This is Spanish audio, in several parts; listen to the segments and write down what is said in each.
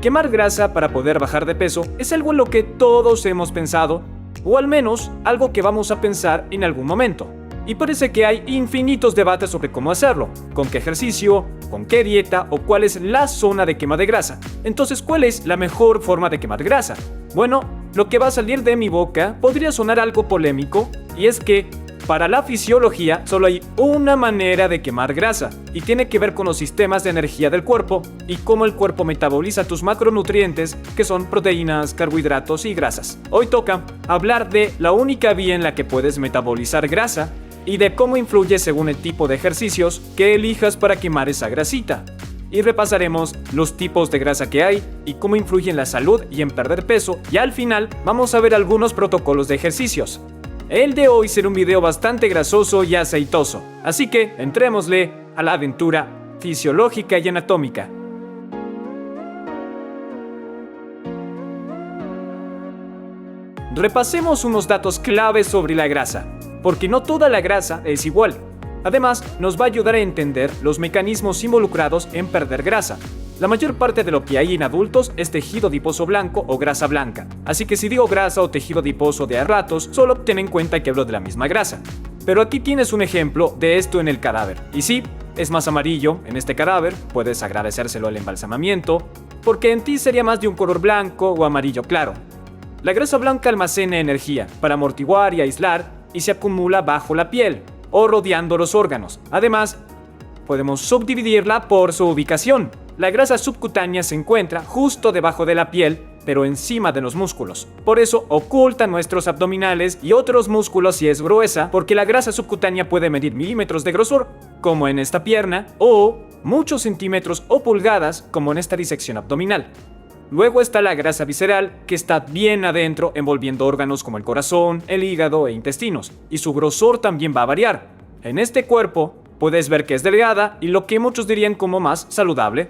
Quemar grasa para poder bajar de peso es algo en lo que todos hemos pensado, o al menos algo que vamos a pensar en algún momento. Y parece que hay infinitos debates sobre cómo hacerlo, con qué ejercicio, con qué dieta o cuál es la zona de quema de grasa. Entonces, ¿cuál es la mejor forma de quemar grasa? Bueno, lo que va a salir de mi boca podría sonar algo polémico, y es que para la fisiología solo hay una manera de quemar grasa, y tiene que ver con los sistemas de energía del cuerpo y cómo el cuerpo metaboliza tus macronutrientes, que son proteínas, carbohidratos y grasas. Hoy toca hablar de la única vía en la que puedes metabolizar grasa y de cómo influye según el tipo de ejercicios que elijas para quemar esa grasita. Y repasaremos los tipos de grasa que hay y cómo influye en la salud y en perder peso, y al final vamos a ver algunos protocolos de ejercicios. El de hoy será un video bastante grasoso y aceitoso, así que entrémosle a la aventura fisiológica y anatómica. Repasemos unos datos claves sobre la grasa, porque no toda la grasa es igual. Además, nos va a ayudar a entender los mecanismos involucrados en perder grasa. La mayor parte de lo que hay en adultos es tejido adiposo blanco o grasa blanca, así que si digo grasa o tejido adiposo de a ratos, solo ten en cuenta que hablo de la misma grasa. Pero aquí tienes un ejemplo de esto en el cadáver, y sí, es más amarillo en este cadáver, puedes agradecérselo al embalsamamiento, porque en ti sería más de un color blanco o amarillo claro. La grasa blanca almacena energía para amortiguar y aislar y se acumula bajo la piel o rodeando los órganos. Además, podemos subdividirla por su ubicación. La grasa subcutánea se encuentra justo debajo de la piel, pero encima de los músculos. Por eso oculta nuestros abdominales y otros músculos si es gruesa, porque la grasa subcutánea puede medir milímetros de grosor, como en esta pierna, o muchos centímetros o pulgadas, como en esta disección abdominal. Luego está la grasa visceral, que está bien adentro, envolviendo órganos como el corazón, el hígado e intestinos, y su grosor también va a variar. En este cuerpo puedes ver que es delgada y lo que muchos dirían como más saludable,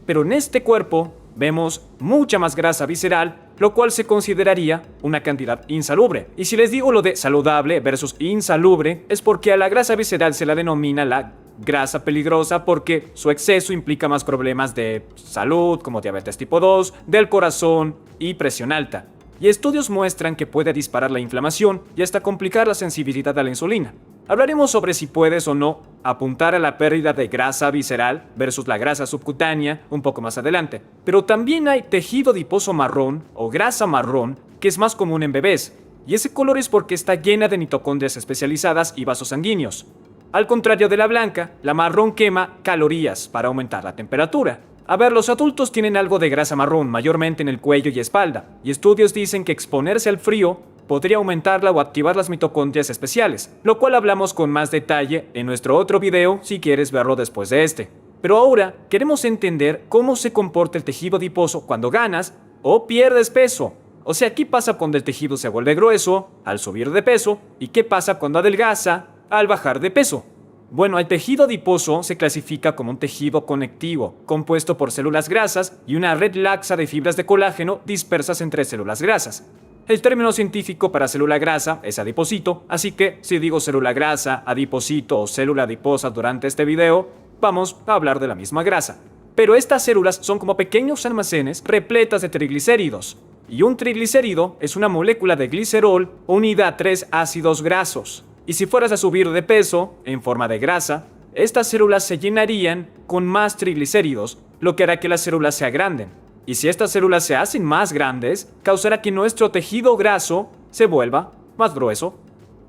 pero en este cuerpo vemos mucha más grasa visceral, lo cual se consideraría una cantidad insalubre. Y si les digo lo de saludable versus insalubre, es porque a la grasa visceral se la denomina la grasa peligrosa porque su exceso implica más problemas de salud como diabetes tipo 2, del corazón y presión alta. Y estudios muestran que puede disparar la inflamación y hasta complicar la sensibilidad a la insulina. Hablaremos sobre si puedes o no apuntar a la pérdida de grasa visceral versus la grasa subcutánea un poco más adelante. Pero también hay tejido adiposo marrón o grasa marrón, que es más común en bebés, y ese color es porque está llena de mitocondrias especializadas y vasos sanguíneos. Al contrario de la blanca, la marrón quema calorías para aumentar la temperatura. A ver, los adultos tienen algo de grasa marrón, mayormente en el cuello y espalda, y estudios dicen que exponerse al frío podría aumentarla o activar las mitocondrias especiales, lo cual hablamos con más detalle en nuestro otro video si quieres verlo después de este. Pero ahora queremos entender cómo se comporta el tejido adiposo cuando ganas o pierdes peso. O sea, ¿qué pasa cuando el tejido se vuelve grueso al subir de peso? ¿Y qué pasa cuando adelgaza al bajar de peso? Bueno, el tejido adiposo se clasifica como un tejido conectivo, compuesto por células grasas y una red laxa de fibras de colágeno dispersas entre células grasas. El término científico para célula grasa es adipocito, así que si digo célula grasa, adipocito o célula adiposa durante este video, vamos a hablar de la misma grasa. Pero estas células son como pequeños almacenes repletas de triglicéridos. Y un triglicérido es una molécula de glicerol unida a 3 ácidos grasos. Y si fueras a subir de peso, en forma de grasa, estas células se llenarían con más triglicéridos, lo que hará que las células se agranden. Y si estas células se hacen más grandes, causará que nuestro tejido graso se vuelva más grueso.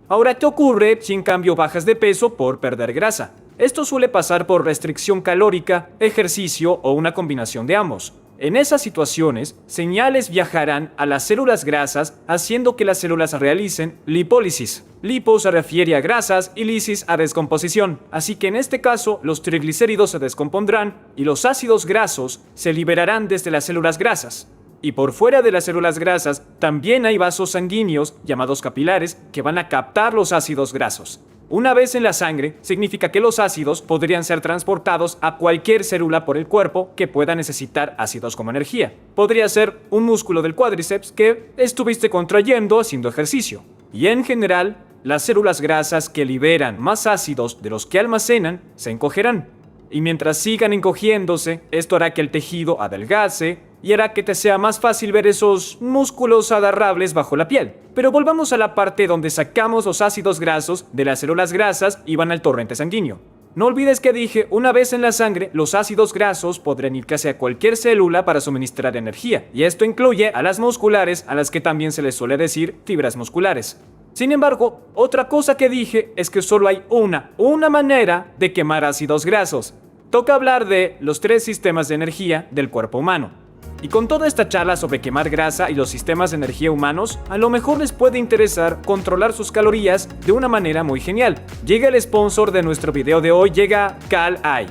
Ahora, ¿qué ocurre si en cambio bajas de peso por perder grasa? Esto suele pasar por restricción calórica, ejercicio o una combinación de ambos. En esas situaciones, señales viajarán a las células grasas, haciendo que las células realicen lipólisis. Lipo se refiere a grasas y lisis a descomposición. Así que en este caso, los triglicéridos se descompondrán y los ácidos grasos se liberarán desde las células grasas. Y por fuera de las células grasas, también hay vasos sanguíneos, llamados capilares, que van a captar los ácidos grasos. Una vez en la sangre, significa que los ácidos podrían ser transportados a cualquier célula por el cuerpo que pueda necesitar ácidos como energía. Podría ser un músculo del cuádriceps que estuviste contrayendo haciendo ejercicio. Y en general, las células grasas que liberan más ácidos de los que almacenan se encogerán. Y mientras sigan encogiéndose, esto hará que el tejido adelgace y hará que te sea más fácil ver esos músculos agarrables bajo la piel. Pero volvamos a la parte donde sacamos los ácidos grasos de las células grasas y van al torrente sanguíneo. No olvides que dije, una vez en la sangre, los ácidos grasos podrán ir casi a cualquier célula para suministrar energía, y esto incluye a las musculares, a las que también se les suele decir fibras musculares. Sin embargo, otra cosa que dije es que solo hay una manera de quemar ácidos grasos. Toca hablar de los 3 sistemas de energía del cuerpo humano. Y con toda esta charla sobre quemar grasa y los sistemas de energía humanos, a lo mejor les puede interesar controlar sus calorías de una manera muy genial. Llega el sponsor de nuestro video de hoy, llega Cal-Eye.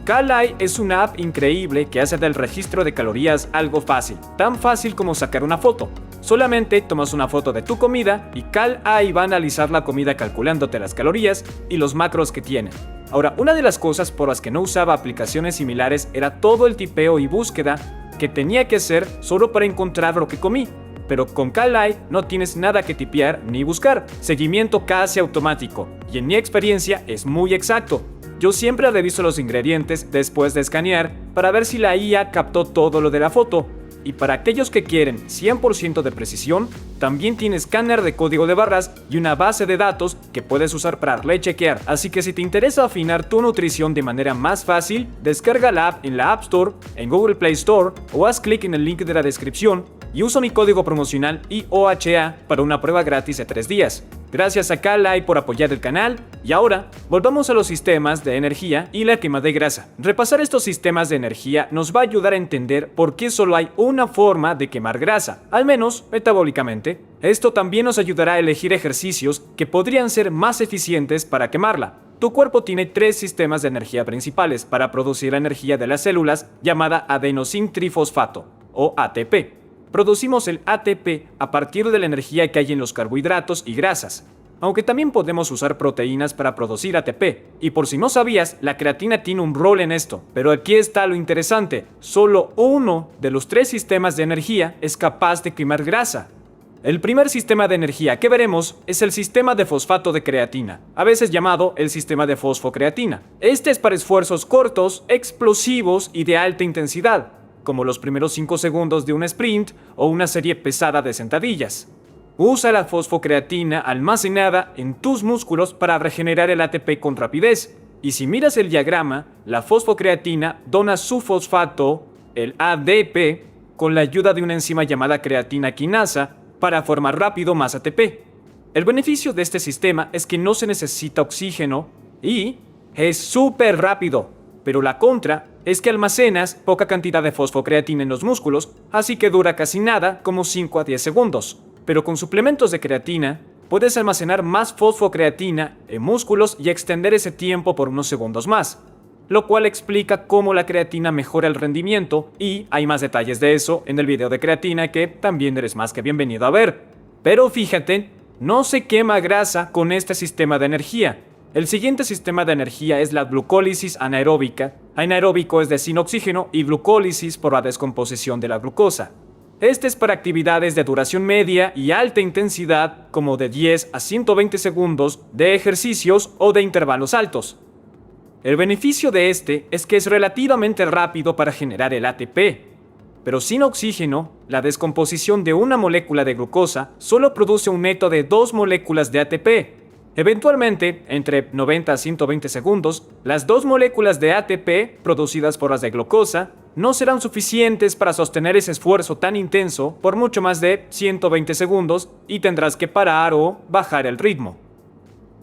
Cal-Eye es una app increíble que hace del registro de calorías algo fácil, tan fácil como sacar una foto. Solamente tomas una foto de tu comida y Cal-Eye va a analizar la comida calculándote las calorías y los macros que tiene. Ahora, una de las cosas por las que no usaba aplicaciones similares era todo el tipeo y búsqueda que tenía que hacer solo para encontrar lo que comí. Pero con Cal-Eye no tienes nada que tipear ni buscar, seguimiento casi automático, y en mi experiencia es muy exacto. Yo siempre reviso los ingredientes después de escanear para ver si la IA captó todo lo de la foto. Y para aquellos que quieren 100% de precisión, también tiene escáner de código de barras y una base de datos que puedes usar para rechequear. Así que si te interesa afinar tu nutrición de manera más fácil, descarga la app en la App Store, en Google Play Store o haz clic en el link de la descripción y usa mi código promocional IOHA para una prueba gratis de 3 días. Gracias a Cal-Eye por apoyar el canal. Y ahora, volvamos a los sistemas de energía y la quema de grasa. Repasar estos sistemas de energía nos va a ayudar a entender por qué solo hay una forma de quemar grasa, al menos metabólicamente. Esto también nos ayudará a elegir ejercicios que podrían ser más eficientes para quemarla. Tu cuerpo tiene 3 sistemas de energía principales para producir la energía de las células, llamada adenosíntrifosfato, o ATP. Producimos el ATP a partir de la energía que hay en los carbohidratos y grasas, aunque también podemos usar proteínas para producir ATP. Y por si no sabías, la creatina tiene un rol en esto. Pero aquí está lo interesante, solo uno de los 3 sistemas de energía es capaz de quemar grasa. El primer sistema de energía que veremos es el sistema de fosfato de creatina, a veces llamado el sistema de fosfocreatina. Este es para esfuerzos cortos, explosivos y de alta intensidad, como los primeros 5 segundos de un sprint o una serie pesada de sentadillas. Usa la fosfocreatina almacenada en tus músculos para regenerar el ATP con rapidez. Y si miras el diagrama, la fosfocreatina dona su fosfato, el ADP, con la ayuda de una enzima llamada creatina quinasa para formar rápido más ATP. El beneficio de este sistema es que no se necesita oxígeno y es súper rápido, pero la contra es que almacenas poca cantidad de fosfocreatina en los músculos, así que dura casi nada, como 5 a 10 segundos. Pero con suplementos de creatina, puedes almacenar más fosfocreatina en músculos y extender ese tiempo por unos segundos más, lo cual explica cómo la creatina mejora el rendimiento, y hay más detalles de eso en el video de creatina que también eres más que bienvenido a ver. Pero fíjate, no se quema grasa con este sistema de energía. El siguiente sistema de energía es la glucólisis anaeróbica. Anaeróbico es de sin oxígeno y glucólisis por la descomposición de la glucosa. Este es para actividades de duración media y alta intensidad, como de 10 a 120 segundos, de ejercicios o de intervalos altos. El beneficio de este es que es relativamente rápido para generar el ATP. Pero sin oxígeno, la descomposición de una molécula de glucosa solo produce un neto de 2 moléculas de ATP. Eventualmente, entre 90 a 120 segundos, las 2 moléculas de ATP producidas por las de glucosa no serán suficientes para sostener ese esfuerzo tan intenso por mucho más de 120 segundos y tendrás que parar o bajar el ritmo.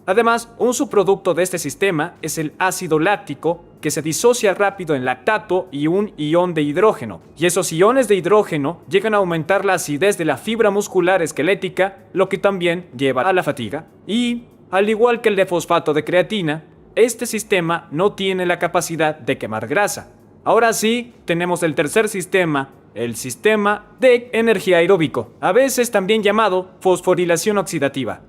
Además, un subproducto de este sistema es el ácido láctico, que se disocia rápido en lactato y un ion de hidrógeno. Y esos iones de hidrógeno llegan a aumentar la acidez de la fibra muscular esquelética, lo que también lleva a la fatiga. Y, al igual que el de fosfato de creatina, este sistema no tiene la capacidad de quemar grasa. Ahora sí, tenemos el tercer sistema, el sistema de energía aeróbico, a veces también llamado fosforilación oxidativa.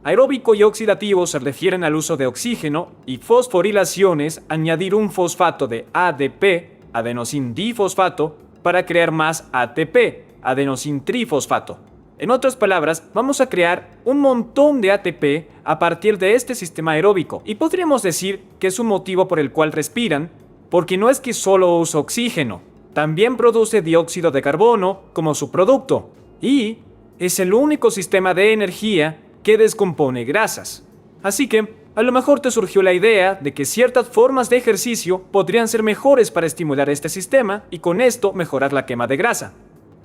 Aeróbico y oxidativo se refieren al uso de oxígeno, y fosforilación es añadir un fosfato de ADP, adenosindifosfato, para crear más ATP, adenosintrifosfato. En otras palabras, vamos a crear un montón de ATP a partir de este sistema aeróbico, y podríamos decir que es un motivo por el cual respiran, porque no es que solo usa oxígeno, también produce dióxido de carbono como su producto y es el único sistema de energía que descompone grasas. Así que, a lo mejor te surgió la idea de que ciertas formas de ejercicio podrían ser mejores para estimular este sistema y con esto mejorar la quema de grasa.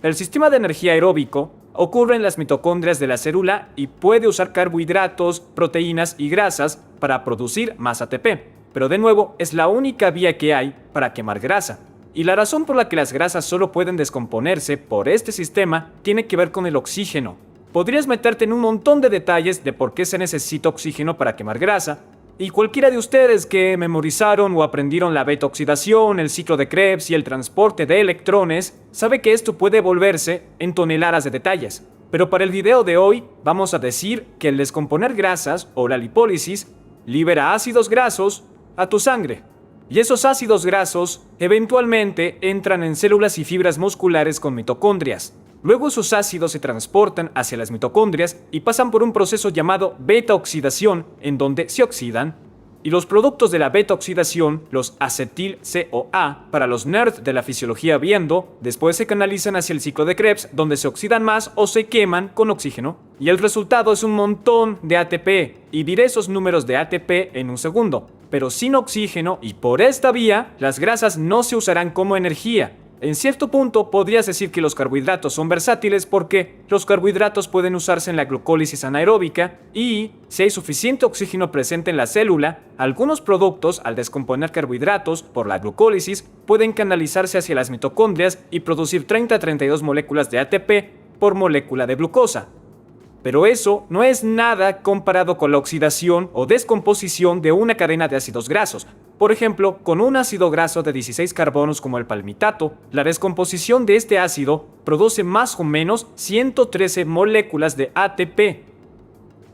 El sistema de energía aeróbico ocurre en las mitocondrias de la célula y puede usar carbohidratos, proteínas y grasas para producir más ATP. Pero de nuevo, es la única vía que hay para quemar grasa. Y la razón por la que las grasas solo pueden descomponerse por este sistema tiene que ver con el oxígeno. Podrías meterte en un montón de detalles de por qué se necesita oxígeno para quemar grasa, y cualquiera de ustedes que memorizaron o aprendieron la beta-oxidación, el ciclo de Krebs y el transporte de electrones, sabe que esto puede volverse en toneladas de detalles. Pero para el video de hoy vamos a decir que el descomponer grasas o la lipólisis libera ácidos grasos a tu sangre. Y esos ácidos grasos eventualmente entran en células y fibras musculares con mitocondrias. Luego esos ácidos se transportan hacia las mitocondrias y pasan por un proceso llamado beta-oxidación, en donde se oxidan. Y los productos de la beta-oxidación, los acetil-CoA, para los nerds de la fisiología viendo, después se canalizan hacia el ciclo de Krebs, donde se oxidan más o se queman con oxígeno. Y el resultado es un montón de ATP, y diré esos números de ATP en un segundo. Pero sin oxígeno y por esta vía, las grasas no se usarán como energía. En cierto punto podrías decir que los carbohidratos son versátiles porque los carbohidratos pueden usarse en la glucólisis anaeróbica y, si hay suficiente oxígeno presente en la célula, algunos productos, al descomponer carbohidratos por la glucólisis, pueden canalizarse hacia las mitocondrias y producir 30 a 32 moléculas de ATP por molécula de glucosa. Pero eso no es nada comparado con la oxidación o descomposición de una cadena de ácidos grasos. Por ejemplo, con un ácido graso de 16 carbonos como el palmitato, la descomposición de este ácido produce más o menos 113 moléculas de ATP.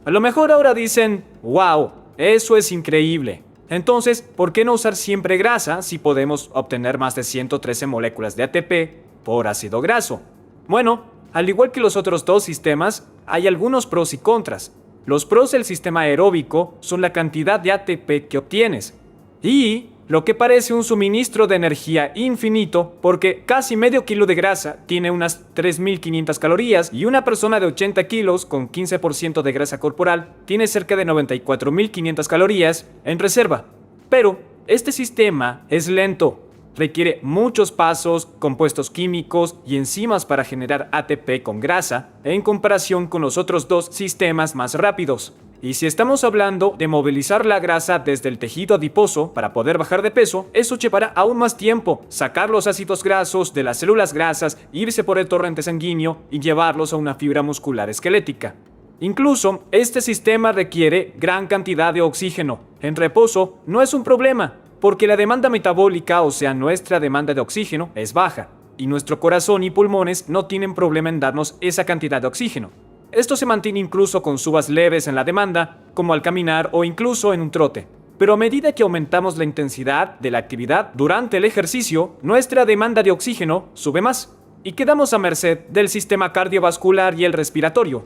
A lo mejor ahora dicen, wow, eso es increíble. Entonces, ¿por qué no usar siempre grasa si podemos obtener más de 113 moléculas de ATP por ácido graso? Bueno, al igual que los otros dos sistemas, hay algunos pros y contras. Los pros del sistema aeróbico son la cantidad de ATP que obtienes y lo que parece un suministro de energía infinito, porque casi medio kilo de grasa tiene unas 3.500 calorías y una persona de 80 kilos con 15% de grasa corporal tiene cerca de 94.500 calorías en reserva. Pero este sistema es lento. Requiere muchos pasos, compuestos químicos y enzimas para generar ATP con grasa, en comparación con los otros dos sistemas más rápidos. Y si estamos hablando de movilizar la grasa desde el tejido adiposo para poder bajar de peso, eso llevará aún más tiempo. Sacar los ácidos grasos de las células grasas, irse por el torrente sanguíneo y llevarlos a una fibra muscular esquelética. Incluso, este sistema requiere gran cantidad de oxígeno. En reposo no es un problema, porque la demanda metabólica, o sea, nuestra demanda de oxígeno, es baja, y nuestro corazón y pulmones no tienen problema en darnos esa cantidad de oxígeno. Esto se mantiene incluso con subas leves en la demanda, como al caminar o incluso en un trote. Pero a medida que aumentamos la intensidad de la actividad durante el ejercicio, nuestra demanda de oxígeno sube más, y quedamos a merced del sistema cardiovascular y el respiratorio.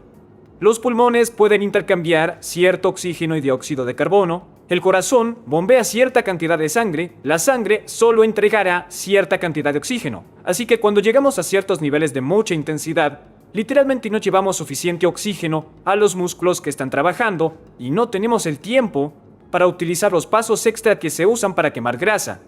Los pulmones pueden intercambiar cierto oxígeno y dióxido de carbono. El corazón bombea cierta cantidad de sangre, la sangre solo entregará cierta cantidad de oxígeno. Así que cuando llegamos a ciertos niveles de mucha intensidad, literalmente no llevamos suficiente oxígeno a los músculos que están trabajando y no tenemos el tiempo para utilizar los pasos extra que se usan para quemar grasa.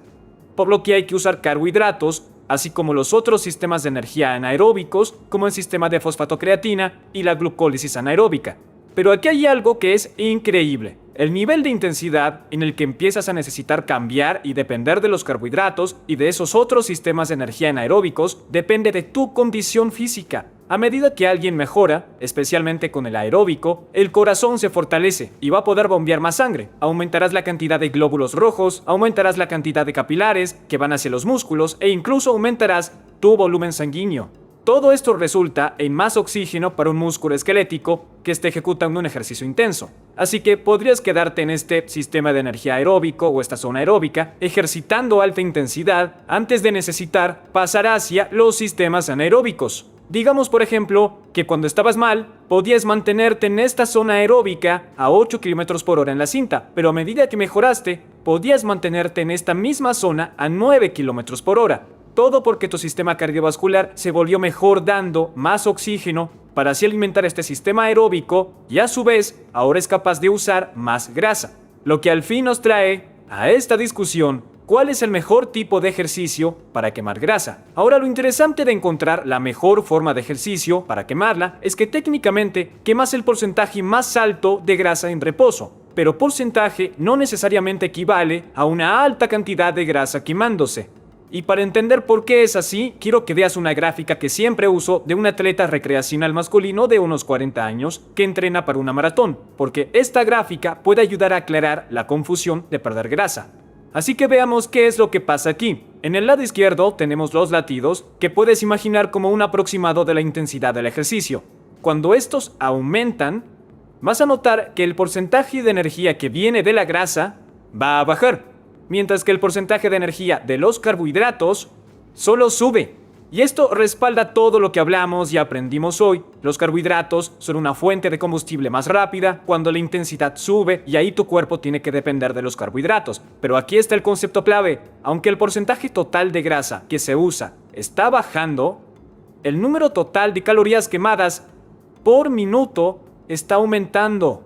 Por lo que hay que usar carbohidratos, así como los otros sistemas de energía anaeróbicos, como el sistema de fosfatocreatina y la glucólisis anaeróbica. Pero aquí hay algo que es increíble. El nivel de intensidad en el que empiezas a necesitar cambiar y depender de los carbohidratos y de esos otros sistemas de energía anaeróbicos depende de tu condición física. A medida que alguien mejora, especialmente con el aeróbico, el corazón se fortalece y va a poder bombear más sangre. Aumentarás la cantidad de glóbulos rojos, aumentarás la cantidad de capilares que van hacia los músculos e incluso aumentarás tu volumen sanguíneo. Todo esto resulta en más oxígeno para un músculo esquelético que esté ejecutando un ejercicio intenso. Así que podrías quedarte en este sistema de energía aeróbico o esta zona aeróbica, ejercitando alta intensidad antes de necesitar pasar hacia los sistemas anaeróbicos. Digamos, por ejemplo, que cuando estabas mal, podías mantenerte en esta zona aeróbica a 8 km por hora en la cinta, pero a medida que mejoraste, podías mantenerte en esta misma zona a 9 km por hora. Todo porque tu sistema cardiovascular se volvió mejor dando más oxígeno para así alimentar este sistema aeróbico y a su vez ahora es capaz de usar más grasa. Lo que al fin nos trae a esta discusión: ¿cuál es el mejor tipo de ejercicio para quemar grasa? Ahora, lo interesante de encontrar la mejor forma de ejercicio para quemarla es que técnicamente quemas el porcentaje más alto de grasa en reposo, pero porcentaje no necesariamente equivale a una alta cantidad de grasa quemándose. Y para entender por qué es así, quiero que veas una gráfica que siempre uso de un atleta recreacional masculino de unos 40 años que entrena para una maratón, porque esta gráfica puede ayudar a aclarar la confusión de perder grasa. Así que veamos qué es lo que pasa aquí. En el lado izquierdo tenemos los latidos, que puedes imaginar como un aproximado de la intensidad del ejercicio. Cuando estos aumentan, vas a notar que el porcentaje de energía que viene de la grasa va a bajar, mientras que el porcentaje de energía de los carbohidratos solo sube. Y esto respalda todo lo que hablamos y aprendimos hoy. Los carbohidratos son una fuente de combustible más rápida cuando la intensidad sube, y ahí tu cuerpo tiene que depender de los carbohidratos. Pero aquí está el concepto clave: aunque el porcentaje total de grasa que se usa está bajando, el número total de calorías quemadas por minuto está aumentando.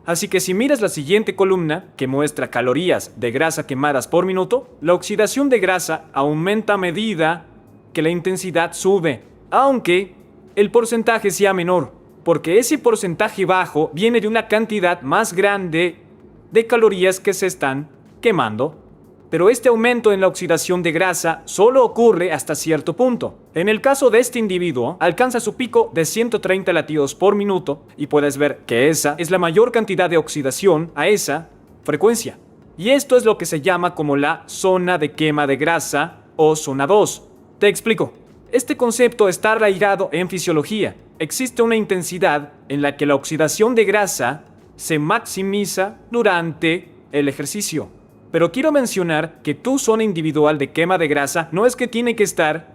Así que si miras la siguiente columna, que muestra calorías de grasa quemadas por minuto, la oxidación de grasa aumenta a medida que la intensidad sube, aunque el porcentaje sea menor, porque ese porcentaje bajo viene de una cantidad más grande de calorías que se están quemando. Pero este aumento en la oxidación de grasa solo ocurre hasta cierto punto. En el caso de este individuo, alcanza su pico de 130 latidos por minuto, y puedes ver que esa es la mayor cantidad de oxidación a esa frecuencia. Y esto es lo que se llama como la zona de quema de grasa o zona 2. Te explico. Este concepto está arraigado en fisiología. Existe una intensidad en la que la oxidación de grasa se maximiza durante el ejercicio. Pero quiero mencionar que tu zona individual de quema de grasa no es que tiene que estar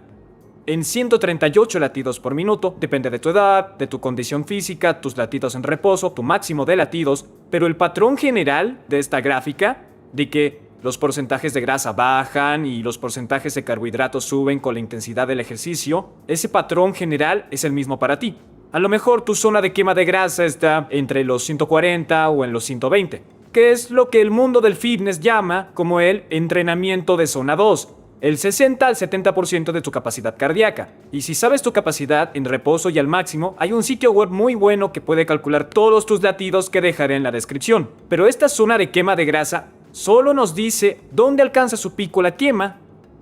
en 138 latidos por minuto, depende de tu edad, de tu condición física, tus latidos en reposo, tu máximo de latidos, pero el patrón general de esta gráfica, de que los porcentajes de grasa bajan y los porcentajes de carbohidratos suben con la intensidad del ejercicio, ese patrón general es el mismo para ti. A lo mejor tu zona de quema de grasa está entre los 140 o en los 120, que es lo que el mundo del fitness llama como el entrenamiento de zona 2, el 60 al 70% de tu capacidad cardíaca. Y si sabes tu capacidad en reposo y al máximo, hay un sitio web muy bueno que puede calcular todos tus latidos que dejaré en la descripción. Pero esta zona de quema de grasa solo nos dice dónde alcanza su pico la quema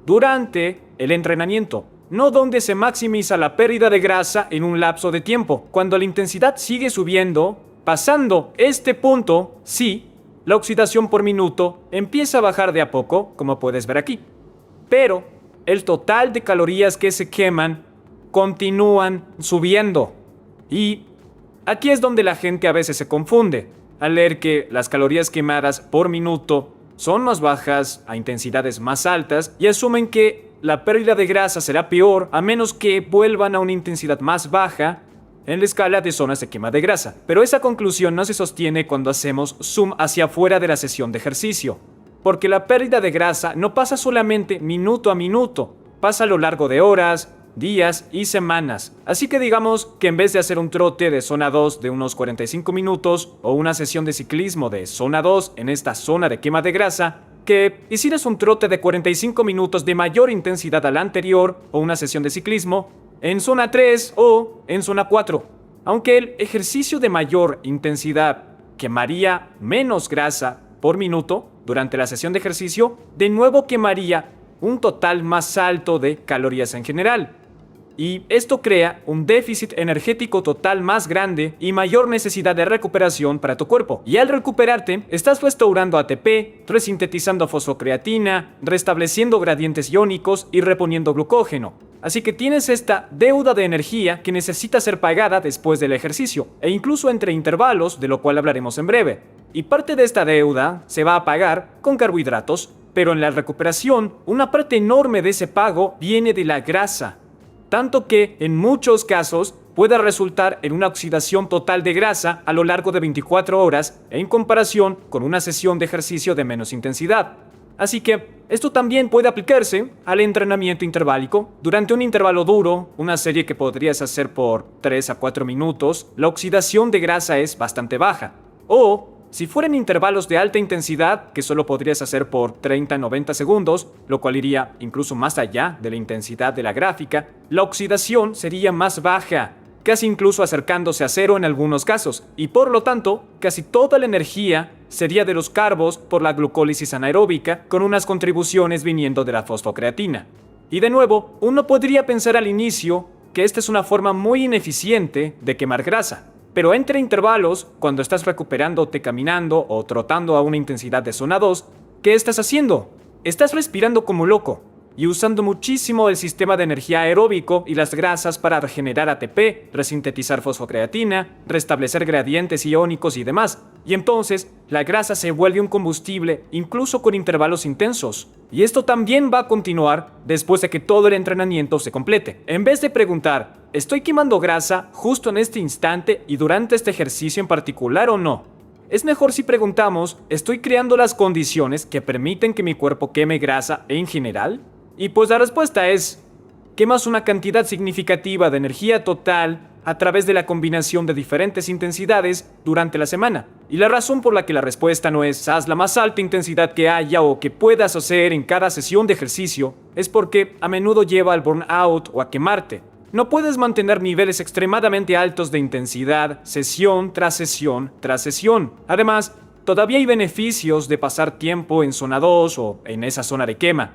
durante el entrenamiento, no dónde se maximiza la pérdida de grasa en un lapso de tiempo. Cuando la intensidad sigue subiendo, pasando este punto, sí, la oxidación por minuto empieza a bajar de a poco, como puedes ver aquí. Pero el total de calorías que se queman continúan subiendo. Y aquí es donde la gente a veces se confunde al leer que las calorías quemadas por minuto son más bajas a intensidades más altas y asumen que la pérdida de grasa será peor a menos que vuelvan a una intensidad más baja en la escala de zonas de quema de grasa. Pero esa conclusión no se sostiene cuando hacemos zoom hacia afuera de la sesión de ejercicio, porque la pérdida de grasa no pasa solamente minuto a minuto, pasa a lo largo de horas, días y semanas. Así que digamos que en vez de hacer un trote de zona 2 de unos 45 minutos o una sesión de ciclismo de zona 2 en esta zona de quema de grasa, que hicieras un trote de 45 minutos de mayor intensidad a la anterior o una sesión de ciclismo en zona 3 o en zona 4. Aunque el ejercicio de mayor intensidad quemaría menos grasa por minuto durante la sesión de ejercicio, de nuevo quemaría un total más alto de calorías en general. Y esto crea un déficit energético total más grande y mayor necesidad de recuperación para tu cuerpo. Y al recuperarte, estás restaurando ATP, resintetizando fosfocreatina, restableciendo gradientes iónicos y reponiendo glucógeno. Así que tienes esta deuda de energía que necesita ser pagada después del ejercicio, e incluso entre intervalos, de lo cual hablaremos en breve. Y parte de esta deuda se va a pagar con carbohidratos, pero en la recuperación, una parte enorme de ese pago viene de la grasa. Tanto que, en muchos casos, puede resultar en una oxidación total de grasa a lo largo de 24 horas en comparación con una sesión de ejercicio de menos intensidad. Así que, Esto también puede aplicarse al entrenamiento interválico. Durante un intervalo duro, una serie que podrías hacer por 3 a 4 minutos, la oxidación de grasa es bastante baja. O, si fueran intervalos de alta intensidad, que solo podrías hacer por 30 a 90 segundos, lo cual iría incluso más allá de la intensidad de la gráfica, la oxidación sería más baja, casi incluso acercándose a cero en algunos casos, y por lo tanto, casi toda la energía sería de los carbos por la glucólisis anaeróbica, con unas contribuciones viniendo de la fosfocreatina. Y de nuevo, uno podría pensar al inicio que esta es una forma muy ineficiente de quemar grasa. Pero entre intervalos, cuando estás recuperándote caminando o trotando a una intensidad de zona 2, ¿qué estás haciendo? Estás respirando como loco y usando muchísimo el sistema de energía aeróbico y las grasas para regenerar ATP, resintetizar fosfocreatina, restablecer gradientes iónicos y demás. Y entonces, la grasa se vuelve un combustible incluso con intervalos intensos. Y esto también va a continuar después de que todo el entrenamiento se complete. En vez de preguntar, ¿estoy quemando grasa justo en este instante y durante este ejercicio en particular o no? Es mejor si preguntamos, ¿estoy creando las condiciones que permiten que mi cuerpo queme grasa en general? Y pues la respuesta es, quemas una cantidad significativa de energía total a través de la combinación de diferentes intensidades durante la semana. Y la razón por la que la respuesta no es haz la más alta intensidad que haya o que puedas hacer en cada sesión de ejercicio, es porque a menudo lleva al burnout o a quemarte. No puedes mantener niveles extremadamente altos de intensidad sesión tras sesión tras sesión. Además, todavía hay beneficios de pasar tiempo en zona 2 o en esa zona de quema.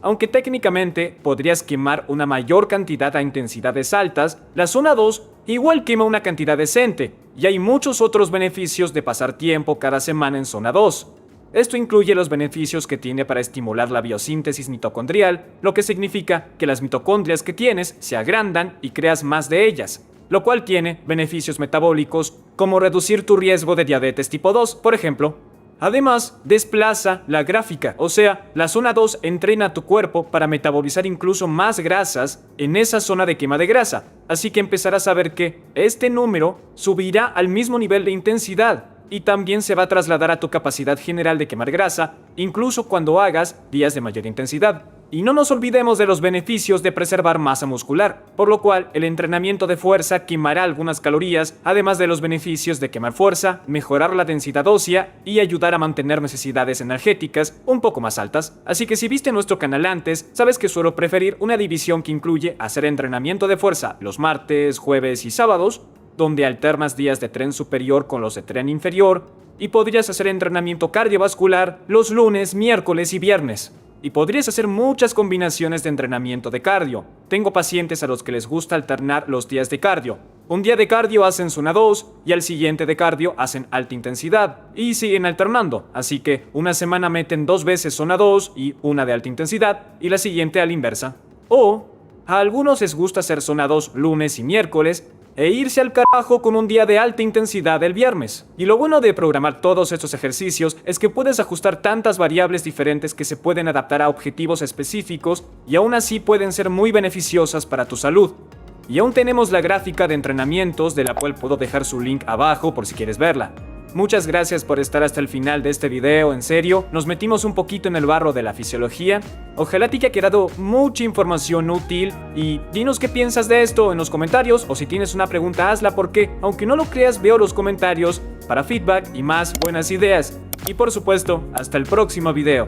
Aunque técnicamente podrías quemar una mayor cantidad a intensidades altas, la zona 2 igual quema una cantidad decente, y hay muchos otros beneficios de pasar tiempo cada semana en zona 2. Esto incluye los beneficios que tiene para estimular la biosíntesis mitocondrial, lo que significa que las mitocondrias que tienes se agrandan y creas más de ellas, lo cual tiene beneficios metabólicos como reducir tu riesgo de diabetes tipo 2, por ejemplo. Además, desplaza la gráfica, o sea, la zona 2 entrena a tu cuerpo para metabolizar incluso más grasas en esa zona de quema de grasa, así que empezarás a ver que este número subirá al mismo nivel de intensidad y también se va a trasladar a tu capacidad general de quemar grasa, incluso cuando hagas días de mayor intensidad. Y no nos olvidemos de los beneficios de preservar masa muscular, por lo cual el entrenamiento de fuerza quemará algunas calorías, además de los beneficios de quemar fuerza, mejorar la densidad ósea y ayudar a mantener necesidades energéticas un poco más altas. Así que si viste nuestro canal antes, sabes que suelo preferir una división que incluye hacer entrenamiento de fuerza los martes, jueves y sábados, donde alternas días de tren superior con los de tren inferior, y podrías hacer entrenamiento cardiovascular los lunes, miércoles y viernes. Y podrías hacer muchas combinaciones de entrenamiento de cardio. Tengo pacientes a los que les gusta alternar los días de cardio. Un día de cardio hacen zona 2 y al siguiente de cardio hacen alta intensidad. Y siguen alternando, así que una semana meten 2 veces zona 2 y una de alta intensidad y la siguiente a la inversa. O a algunos les gusta hacer zona 2 lunes y miércoles e irse al carajo con un día de alta intensidad el viernes. Y lo bueno de programar todos estos ejercicios es que puedes ajustar tantas variables diferentes que se pueden adaptar a objetivos específicos y aún así pueden ser muy beneficiosas para tu salud. Y aún tenemos la gráfica de entrenamientos, de la cual puedo dejar su link abajo por si quieres verla. Muchas gracias por estar hasta el final de este video, en serio, nos metimos un poquito en el barro de la fisiología. Ojalá te haya quedado mucha información útil y dinos qué piensas de esto en los comentarios o si tienes una pregunta hazla porque, aunque no lo creas, veo los comentarios para feedback y más buenas ideas. Y por supuesto, hasta el próximo video.